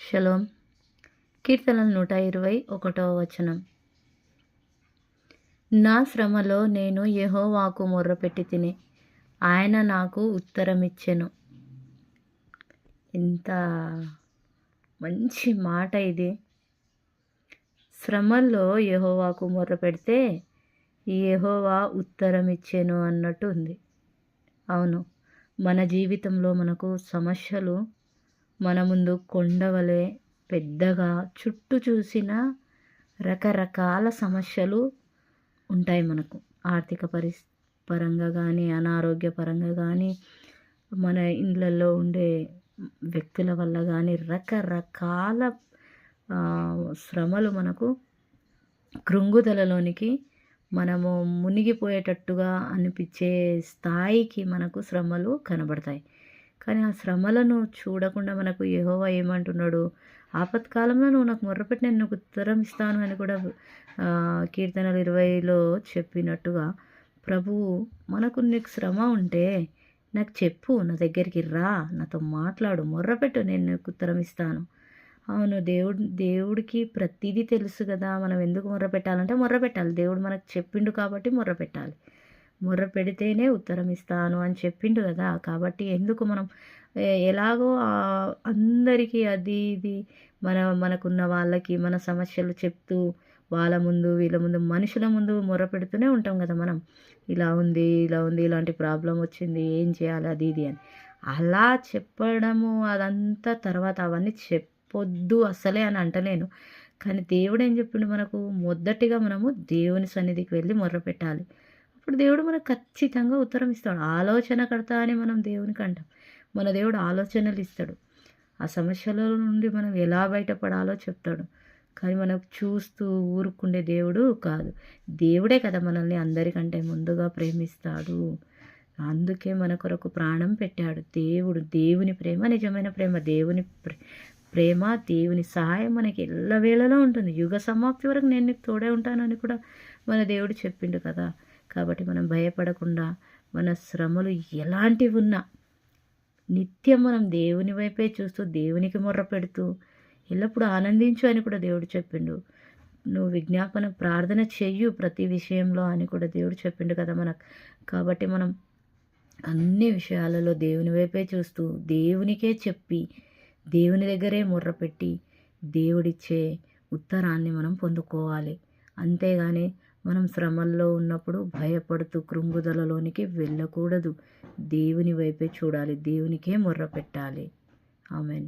Shalom. కీర్తనలు 121వ వచనం. నా శ్రమలో నేను యెహోవాకు మొర్రపెట్టి తిని, ఆయన నాకు ఉత్తరమిచ్చెను. ఎంత మంచి మాట ఇది. శ్రమల్లో యెహోవాకు మొర్రపెడితే యెహోవా ఉత్తరమిచ్చెను అన్నట్టు ఉంది. అవును, మన జీవితంలో మనకు సమస్యలు మన ముందు కొండవలే పెద్దగా చుట్టూ చూసిన రకరకాల సమస్యలు ఉంటాయి మనకు. ఆర్థిక పరంగా కానీ, అనారోగ్య పరంగా కానీ, మన ఇండ్లలో ఉండే వ్యక్తుల వల్ల కానీ రకరకాల శ్రమలు మనకు కృంగుదలలోనికి మనము మునిగిపోయేటట్టుగా అనిపించే స్థాయికి మనకు శ్రమలు కనబడతాయి. కానీ ఆ శ్రమలను చూడకుండా మనకు యెహోవా ఏమంటున్నాడు, ఆపత్కాలంలో నువ్వు నాకు మొర్రపెట్టి నేను నీకు ఉత్తరం ఇస్తాను అని కూడా కీర్తనలు 20లో చెప్పినట్టుగా ప్రభువు మనకు నీకు శ్రమ ఉంటే నాకు చెప్పు, నా దగ్గరికి రా, నాతో మాట్లాడు, మొర్రపెట్టు, నేను నీకు ఉత్తరం ఇస్తాను. అవును, దేవుడికి ప్రతిదీ తెలుసు కదా. మనం ఎందుకు మొర్రపెట్టాలంటే మొర్రపెట్టాలి. దేవుడు మనకు చెప్పిండు కాబట్టి మొర్రపెట్టాలి. మొర్ర పెడితేనే ఉత్తరం ఇస్తాను అని చెప్పిండు కదా. కాబట్టి ఎందుకు మనం ఎలాగో అందరికీ అది ఇది మనకున్న వాళ్ళకి మన సమస్యలు చెప్తూ వాళ్ళ ముందు వీళ్ళ ముందు మనుషుల ముందు మొర్ర పెడుతూనే ఉంటాం కదా. మనం ఇలా ఉంది ఇలాంటి ప్రాబ్లం వచ్చింది, ఏం చేయాలి, అది ఇది అని అలా చెప్పడము అదంతా తర్వాత అవన్నీ చెప్పొద్దు అసలే అని అంటలేను. కానీ దేవుడు ఏం చెప్పిండు మనకు, మొదటిగా మనము దేవుని సన్నిధికి వెళ్ళి మొర్ర పెట్టాలి. అప్పుడు దేవుడు మనకు ఖచ్చితంగా ఉత్తరం ఇస్తాడు. ఆలోచనకర్త అని మనం దేవునికి అంటాం. మన దేవుడు ఆలోచనలు ఇస్తాడు. ఆ సమస్యల నుండి మనం ఎలా బయటపడాలో చెప్తాడు. కానీ మనకు చూస్తూ ఊరుకుండే దేవుడు కాదు. దేవుడే కదా మనల్ని అందరికంటే ముందుగా ప్రేమిస్తాడు. అందుకే మన కొరకు ప్రాణం పెట్టాడు దేవుడు. దేవుని ప్రేమ నిజమైన ప్రేమ. దేవుని ప్రేమ, దేవుని సహాయం మనకి ఎల్లవేళలో ఉంటుంది. యుగ సమాప్తి వరకు నేను నీకు తోడే ఉంటానని కూడా మన దేవుడు చెప్పిండు కదా. కాబట్టి మనం భయపడకుండా మన శ్రమలు ఎలాంటివి ఉన్నా నిత్యం మనం దేవుని వైపే చూస్తూ దేవునికి మొర్ర పెడుతూ ఎల్లప్పుడూ ఆనందించు అని కూడా దేవుడు చెప్పిండు. నువ్వు విజ్ఞాపన ప్రార్థన చెయ్యు ప్రతి విషయంలో అని కూడా దేవుడు చెప్పిండు కదా మనకు. కాబట్టి మనం అన్ని విషయాలలో దేవుని వైపే చూస్తూ దేవునికే చెప్పి దేవుని దగ్గరే మొర్ర పెట్టి దేవుడిచ్చే ఉత్తరాన్ని మనం పొందుకోవాలి. అంతేగాని మనం శ్రమల్లో ఉన్నప్పుడు భయపడుతూ కృంగుదలలోనికి వెళ్ళకూడదు. దేవుని వైపే చూడాలి, దేవునికే మొర్ర పెట్టాలి. ఆమెన్.